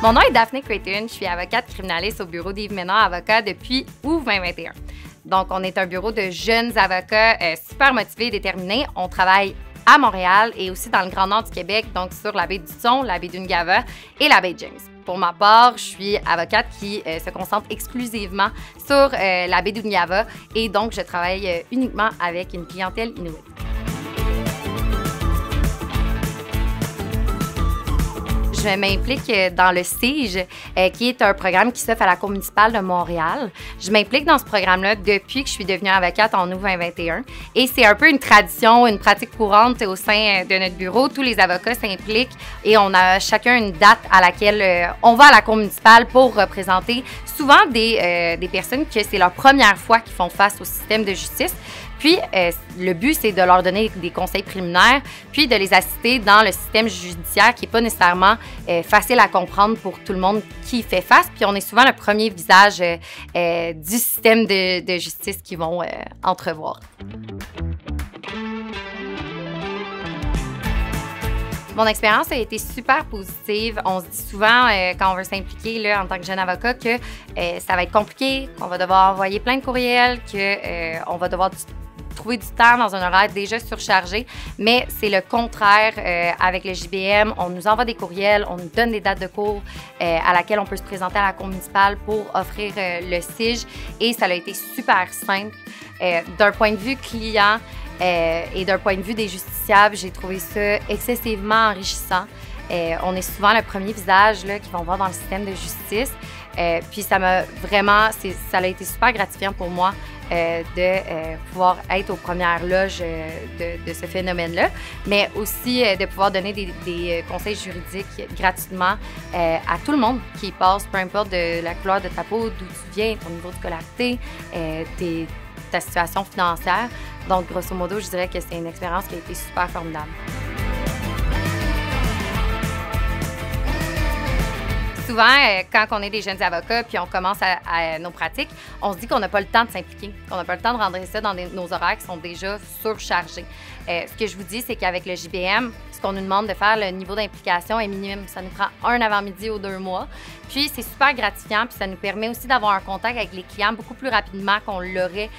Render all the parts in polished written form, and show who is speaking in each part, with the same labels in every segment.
Speaker 1: Mon nom est Daphné Creighton, je suis avocate criminaliste au bureau d'Yves Ménard Avocats depuis août 2021. Donc, on est un bureau de jeunes avocats super motivés et déterminés. On travaille à Montréal et aussi dans le Grand Nord du Québec, donc sur la baie d'Hudson, la baie d'Ungava et la baie de James. Pour ma part, je suis avocate qui se concentre exclusivement sur la baie d'Ungava et donc je travaille uniquement avec une clientèle inuit. Je m'implique dans le CIGE, qui est un programme qui s'offre à la Cour municipale de Montréal. Je m'implique dans ce programme-là depuis que je suis devenue avocate en août 2021. Et c'est un peu une tradition, une pratique courante au sein de notre bureau. Tous les avocats s'impliquent et on a chacun une date à laquelle on va à la Cour municipale pour représenter souvent des personnes que c'est leur première fois qu'ils font face au système de justice. Puis, le but, c'est de leur donner des conseils préliminaires, puis de les assister dans le système judiciaire qui n'est pas nécessairement facile à comprendre pour tout le monde qui y fait face. Puis, on est souvent le premier visage du système de justice qu'ils vont entrevoir. Mon expérience a été super positive. On se dit souvent, quand on veut s'impliquer en tant que jeune avocat, que ça va être compliqué, qu'on va devoir envoyer plein de courriels, qu'on va devoir trouver du temps dans un horaire déjà surchargé, mais c'est le contraire avec le JBM. On nous envoie des courriels, on nous donne des dates de cours à laquelle on peut se présenter à la Cour municipale pour offrir le CIGE et ça a été super simple. D'un point de vue client et d'un point de vue des justiciables, j'ai trouvé ça excessivement enrichissant. On est souvent le premier visage qu'ils vont voir dans le système de justice. Puis ça m'a vraiment, ça a été super gratifiant pour moi de pouvoir être aux premières loges de ce phénomène-là, mais aussi de pouvoir donner des conseils juridiques gratuitement à tout le monde qui passe, peu importe de la couleur de ta peau, d'où tu viens, ton niveau de scolarité, ta situation financière. Donc, grosso modo, je dirais que c'est une expérience qui a été super formidable. Souvent, quand on est des jeunes avocats puis on commence à nos pratiques, on se dit qu'on n'a pas le temps de s'impliquer, qu'on n'a pas le temps de rendre ça dans nos horaires qui sont déjà surchargés. Ce que je vous dis, c'est qu'avec le JBM, ce qu'on nous demande de faire, le niveau d'implication est minime. Ça nous prend un avant-midi ou 2 mois. Puis, c'est super gratifiant puis ça nous permet aussi d'avoir un contact avec les clients beaucoup plus rapidement qu'on l'aurait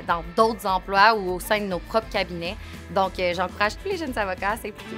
Speaker 1: dans d'autres emplois ou au sein de nos propres cabinets. Donc, j'encourage tous les jeunes avocats à s'impliquer.